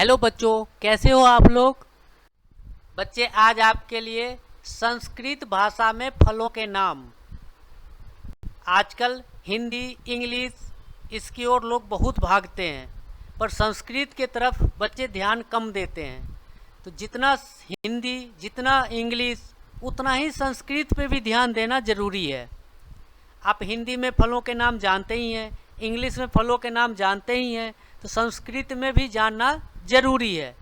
Hello बच्चों, कैसे हो आप लोग। बच्चे, आज आपके लिए संस्कृत भाषा में फलों के नाम। आजकल हिंदी, इंग्लिश इसकी ओर लोग बहुत भागते हैं, पर संस्कृत के तरफ बच्चे ध्यान कम देते हैं। तो जितना हिंदी, जितना इंग्लिश, उतना ही संस्कृत पे भी ध्यान देना ज़रूरी है। आप हिंदी में फलों के नाम जानते ही हैं, इंग्लिश में फलों के नाम जानते ही हैं, तो संस्कृत में भी जानना ज़रूरी है।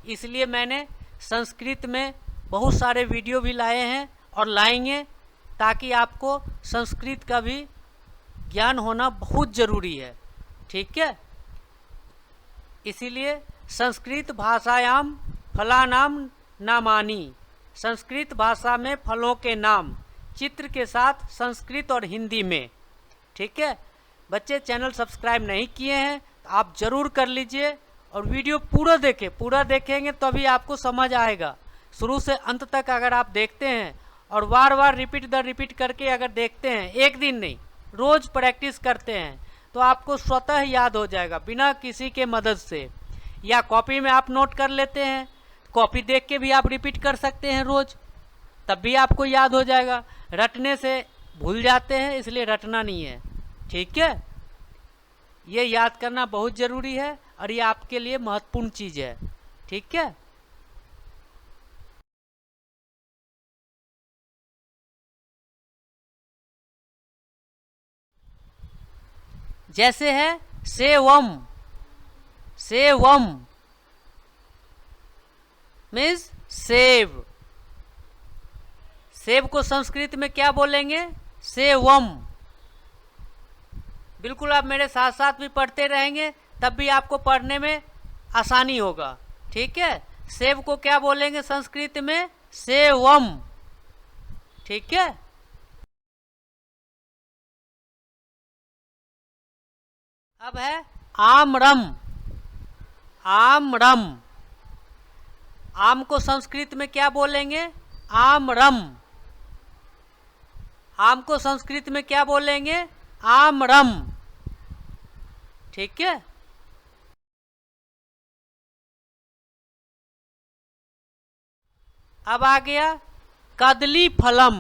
इसलिए मैंने संस्कृत में बहुत सारे वीडियो भी लाए हैं और लाएंगे, ताकि आपको संस्कृत का भी ज्ञान होना बहुत ज़रूरी है। ठीक है, इसीलिए संस्कृत भाषायाम फलानाम नामानी, संस्कृत भाषा में फलों के नाम, चित्र के साथ संस्कृत और हिंदी में। ठीक है बच्चे, चैनल सब्सक्राइब नहीं किए हैं तो आप ज़रूर कर लीजिए और वीडियो पूरा देखें। पूरा देखेंगे तभी आपको समझ आएगा। शुरू से अंत तक अगर आप देखते हैं और बार बार रिपीट करके अगर देखते हैं, एक दिन नहीं रोज़ प्रैक्टिस करते हैं, तो आपको स्वतः याद हो जाएगा बिना किसी के मदद से। या कॉपी में आप नोट कर लेते हैं, कॉपी देख के भी आप रिपीट कर सकते हैं रोज़, तब भी आपको याद हो जाएगा। रटने से भूल जाते हैं, इसलिए रटना नहीं है। ठीक है, ये याद करना बहुत ज़रूरी है और ये आपके लिए महत्वपूर्ण चीज़ है। ठीक है, जैसे है सेवम। सेवम मीन्स सेव। सेव को संस्कृत में क्या बोलेंगे? सेवम। बिल्कुल आप मेरे साथ साथ भी पढ़ते रहेंगे, तब भी आपको पढ़ने में आसानी होगा। ठीक है, सेव को क्या बोलेंगे संस्कृत में? सेवम। ठीक है, अब है आम्रम। आम्रम, आम को संस्कृत में क्या बोलेंगे? आम्रम। आम को संस्कृत में क्या बोलेंगे? आम्रम। ठीक है, अब आ गया कदली फलम।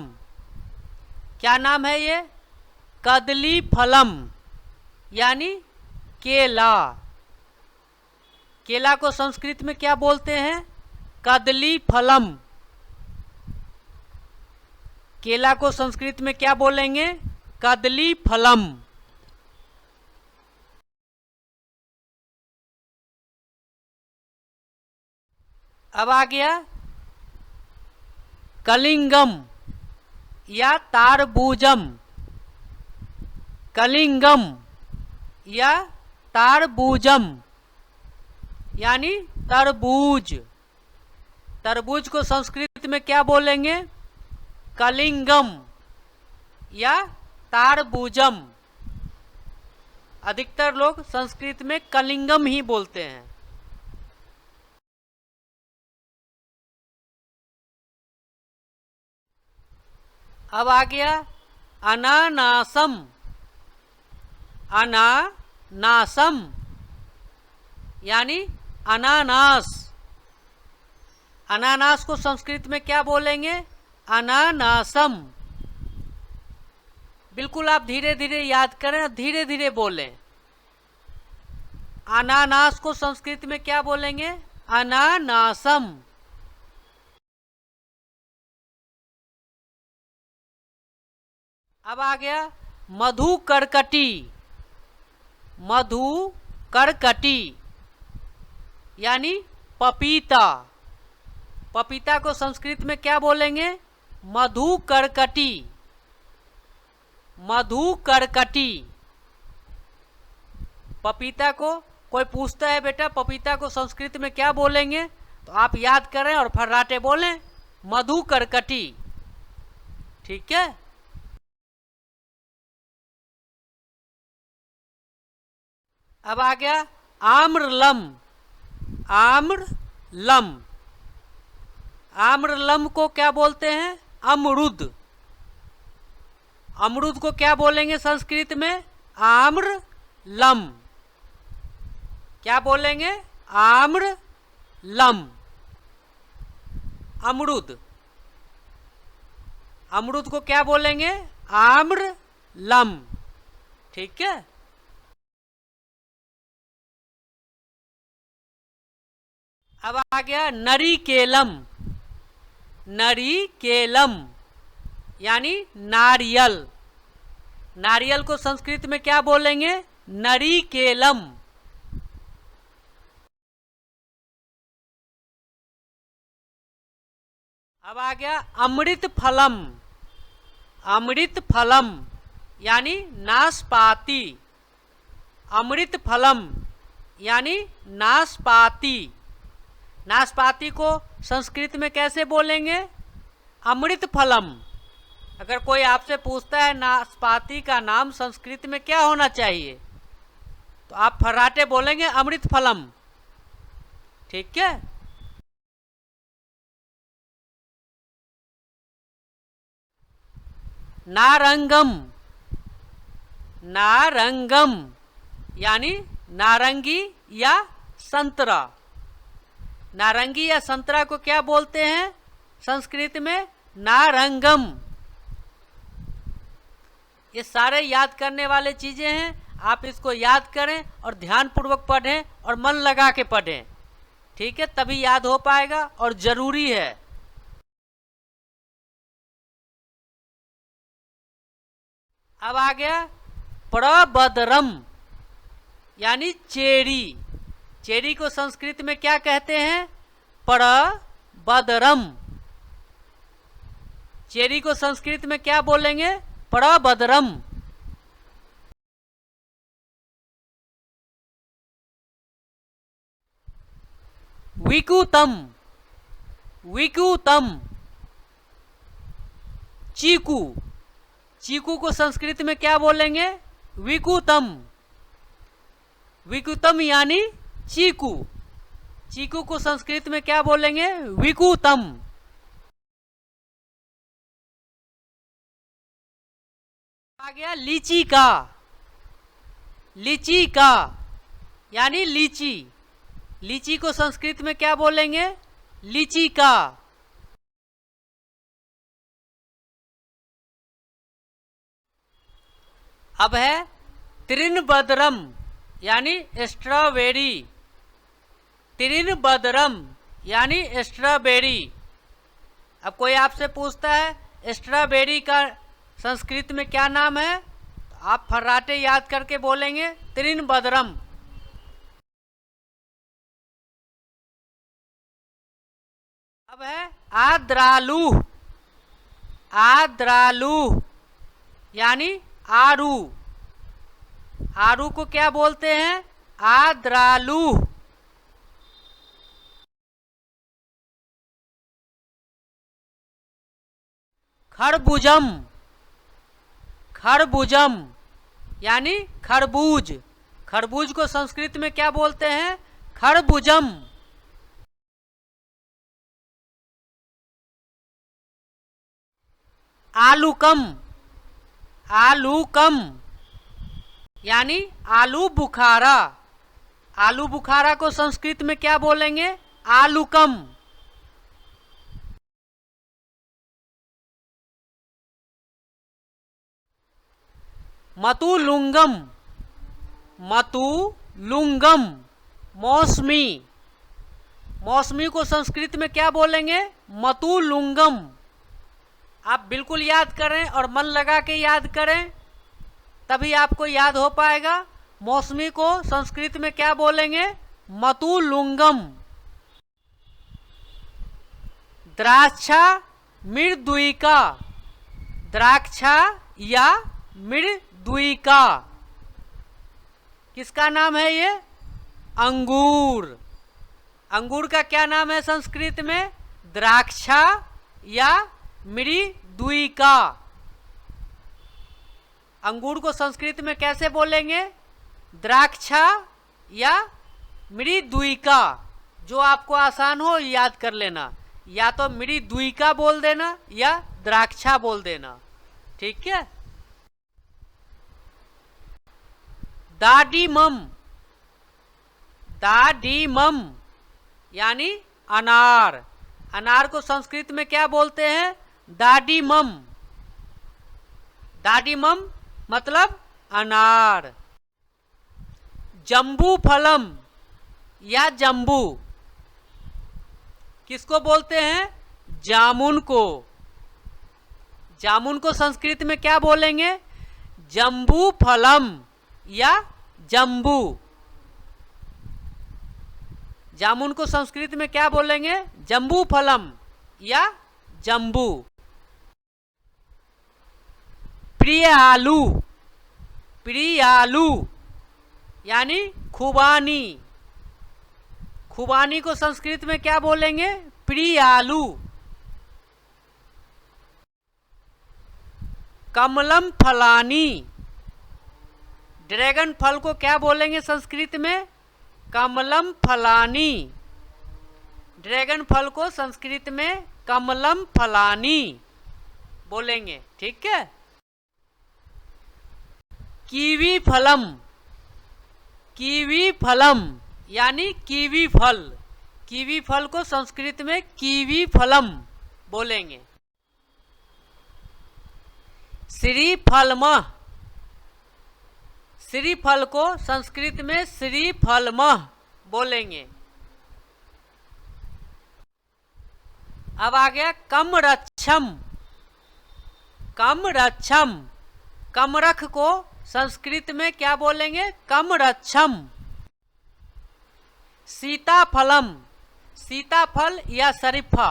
क्या नाम है ये? कदली फलम यानी केला। केला को संस्कृत में क्या बोलते हैं? कदली फलम। केला को संस्कृत में क्या बोलेंगे? कदली फलम। अब आ गया कलिंगम या तारबूजम। कलिंगम या तारबूजम यानी तरबूज। तरबूज को संस्कृत में क्या बोलेंगे? कलिंगम या तारबूजम। अधिकतर लोग संस्कृत में कलिंगम ही बोलते हैं। अब आ गया अनानासम। अनानासम यानी अनानास। अनानास को संस्कृत में क्या बोलेंगे? अनानासम। बिल्कुल आप धीरे धीरे याद करें और धीरे धीरे बोलें। अनानास को संस्कृत में क्या बोलेंगे? अनानासम। अब आ गया मधुकरकटी। मधुकरकटी यानी पपीता। पपीता को संस्कृत में क्या बोलेंगे? मधुकरकटी। मधुकरकटी। पपीता को कोई पूछता है, बेटा पपीता को संस्कृत में क्या बोलेंगे? तो आप याद करें और फर्राटे बोलें, मधुकरकटी। ठीक है, अब आ गया आम्रलम। आम्रलम। आम्रलम को क्या बोलते हैं? अमरुद। अमरुद को क्या बोलेंगे संस्कृत में? आम्रलम। क्या बोलेंगे? आम्रलम। लम। अमरूद, अमरूद को क्या बोलेंगे? आम्र लम। ठीक है। अब आ गया नरिकेलम। नरिकेलम यानी नारियल। नारियल को संस्कृत में क्या बोलेंगे? नरिकेलम। अब आ गया अमृत फलम। अमृत फलम यानी नाशपाती। अमृत फलम यानी नाशपाती। नाशपाती को संस्कृत में कैसे बोलेंगे? अमृत फलम। अगर कोई आपसे पूछता है नाशपाती का नाम संस्कृत में क्या होना चाहिए, तो आप फर्राटे बोलेंगे अमृत फलम। ठीक है। नारंगम। नारंगम यानी नारंगी या संतरा। नारंगी या संतरा को क्या बोलते हैं संस्कृत में? नारंगम। ये सारे याद करने वाले चीजें हैं। आप इसको याद करें और ध्यानपूर्वक पढ़ें और मन लगा के पढ़ें। ठीक है, तभी याद हो पाएगा और जरूरी है। अब आ गया प्रबदरम यानी चेरी। चेरी को संस्कृत में क्या कहते हैं? प्रबदरम। चेरी को संस्कृत में क्या बोलेंगे? प्रबदरम। विकुतम। विकुतम चीकू। चीकू को संस्कृत में क्या बोलेंगे? विकुतम। विकुतम यानी चीकू। चीकू को संस्कृत में क्या बोलेंगे? विकुतम। आ गया लीची का। लीची का यानी लीची। लीची को संस्कृत में क्या बोलेंगे? लीची का। अब है त्रिनबदरम यानी स्ट्रॉबेरी। त्रिनबदरम यानी स्ट्रॉबेरी। अब कोई आपसे पूछता है स्ट्रॉबेरी का संस्कृत में क्या नाम है, तो आप फर्राटे याद करके बोलेंगे त्रिनबदरम। अब है आद्रालू। आद्रालू यानी आरू। आरू को क्या बोलते हैं? आद्रालू। खरबूजम। खरबूजम यानी खरबूज। खरबूज को संस्कृत में क्या बोलते हैं? खरबूजम। आलूकम। आलूकम यानी आलू बुखारा। आलू बुखारा को संस्कृत में क्या बोलेंगे? आलूकम। मतुलुंगम। मतुलुंगम मौसमी। मौसमी को संस्कृत में क्या बोलेंगे? मतुलुंगम। आप बिल्कुल याद करें और मन लगा के याद करें, तभी आपको याद हो पाएगा। मौसमी को संस्कृत में क्या बोलेंगे? मतुलुंगम। द्राक्षा मृदुइका। द्राक्षा या मृदुइका किसका नाम है? ये अंगूर। अंगूर का क्या नाम है संस्कृत में? द्राक्षा या मृदुइका। अंगूर को संस्कृत में कैसे बोलेंगे? द्राक्षा या मृदुइका। जो आपको आसान हो याद कर लेना, या तो मृदुइका बोल देना या द्राक्षा बोल देना। ठीक है। दाडीमम। दाडीमम यानी अनार। अनार को संस्कृत में क्या बोलते हैं? दाडिमम। दाडिमम मतलब अनार। जम्बू फलम या जम्बू किसको बोलते हैं? जामुन को। जामुन को संस्कृत में क्या बोलेंगे? जम्बू फलम या जम्बू। जामुन को संस्कृत में क्या बोलेंगे? जम्बू फलम या जम्बू। प्रिय आलू। प्रिय आलू यानी खुबानी। खुबानी को संस्कृत में क्या बोलेंगे? प्रिय आलू। कमलम फलानी। ड्रैगन फल को क्या बोलेंगे संस्कृत में? कमलम फलानी। ड्रैगन फल को संस्कृत में कमलम फलानी बोलेंगे। ठीक है। कीवी फलम। कीवी फलम यानी कीवी फल। कीवी फल को संस्कृत में कीवी फलम बोलेंगे। श्रीफलमः। श्रीफल को संस्कृत में श्रीफलमः बोलेंगे। अब आ गया कमरक्षम। कमरक्षम। कमरख को संस्कृत में क्या बोलेंगे? कमरक्षम। सीताफलम। सीताफल या शरीफा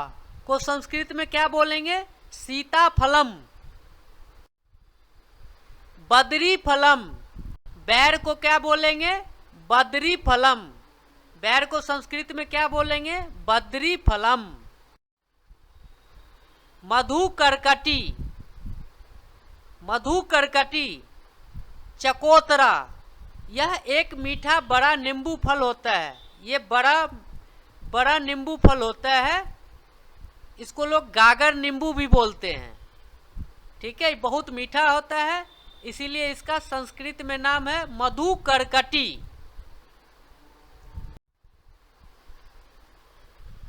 को संस्कृत में क्या बोलेंगे? सीताफलम। बदरी फलम। बैर को क्या बोलेंगे? बदरी फलम। बैर को संस्कृत में क्या बोलेंगे? बदरी फलम। मधुकरकटी। मधुकरकटी चकोतरा। यह एक मीठा बड़ा नींबू फल होता है। ये बड़ा नींबू फल होता है। इसको लोग गागर नींबू भी बोलते हैं। ठीक है। बहुत मीठा होता है, इसीलिए इसका संस्कृत में नाम है मधुकरकटी।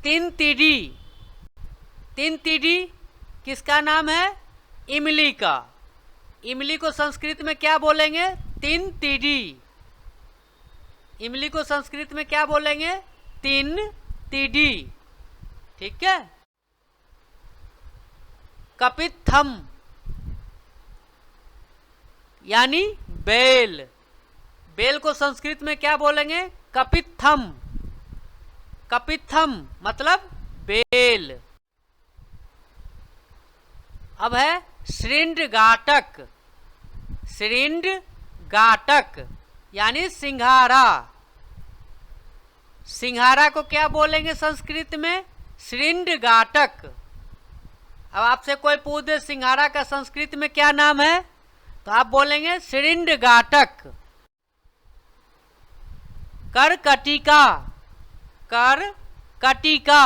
तिनतिडी। तिनतिडी किसका नाम है? इमली का। इमली को संस्कृत में क्या बोलेंगे? तिनतिडी। इमली को संस्कृत में क्या बोलेंगे? तिनतिडी। ठीक है। कपित्थम यानी बेल। बेल को संस्कृत में क्या बोलेंगे? कपित्थम। कपित्थम मतलब बेल। अब है शृंगाटक। शृंगाटक यानी सिंघारा। सिंघारा को क्या बोलेंगे संस्कृत में? शृंगाटक। अब आपसे कोई पूछ दे सिंघारा का संस्कृत में क्या नाम है, तो आप बोलेंगे शृंगाटक। करकटिका। करकटिका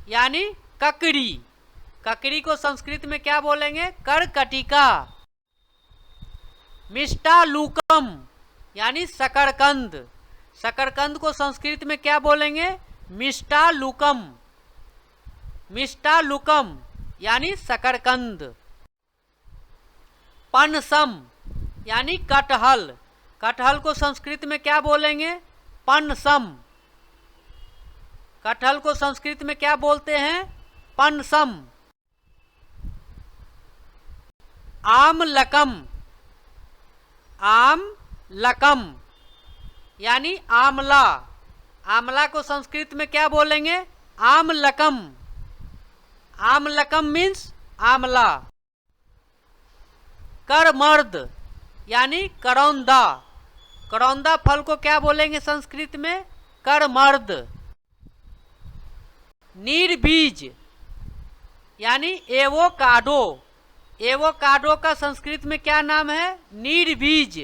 यानी ककड़ी। ककड़ी को संस्कृत में क्या बोलेंगे? करकटिका। मिष्टालुकम यानी शकरकंद। शकरकंद को संस्कृत में क्या बोलेंगे? मिष्टालुकम। मिष्टालुकम यानी शकरकंद। पनसम यानी कटहल। कटहल को संस्कृत में क्या बोलेंगे? पनसम। कटहल को संस्कृत में क्या बोलते हैं? पनसम। आमलकम। आमलकम यानी आमला। आमला को संस्कृत में क्या बोलेंगे? आमलकम। आमलकम मीन्स आमला। करमर्द यानी करौंदा। करौंदा फल को क्या बोलेंगे संस्कृत में? करमर्द। निर्बीज यानी एवोकाडो। एवोकाडो का संस्कृत में क्या नाम है? निर्बीज।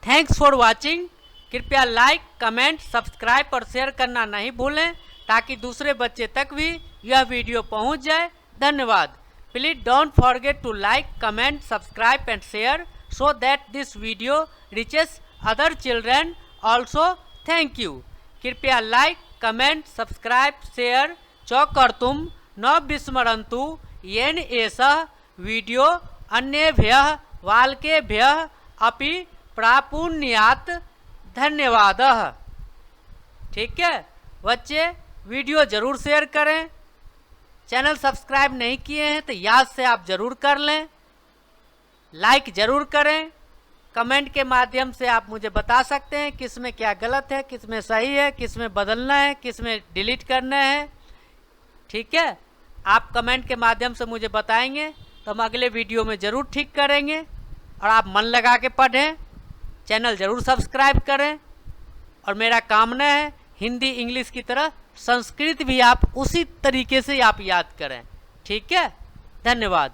Thanks for watching. कृपया लाइक, कमेंट, सब्सक्राइब और शेयर करना नहीं भूलें ताकि दूसरे बच्चे तक भी यह वीडियो पहुंच जाए। धन्यवाद। Please don't forget to like, comment, subscribe and share so that this video reaches other children also thank you. कृपया लाइक कमेंट सब्सक्राइब शेयर च कर्तुं न विस्मरन्तु येन एषः वीडियो अन्येभ्यः बालकेभ्यः अपि प्राप्नुयात्। धन्यवादः। ठीक है बच्चे, वीडियो ज़रूर शेयर करें। चैनल सब्सक्राइब नहीं किए हैं तो याद से आप ज़रूर कर लें। लाइक ज़रूर करें। कमेंट के माध्यम से आप मुझे बता सकते हैं किस में क्या गलत है, किस में सही है, किस में बदलना है, किस में डिलीट करना है। ठीक है, आप कमेंट के माध्यम से मुझे बताएंगे तो हम अगले वीडियो में ज़रूर ठीक करेंगे। और आप मन लगा के पढ़ें, चैनल ज़रूर सब्सक्राइब करें। और मेरा कामना है हिंदी इंग्लिश की तरह संस्कृत भी आप उसी तरीके से आप याद करें। ठीक है, धन्यवाद।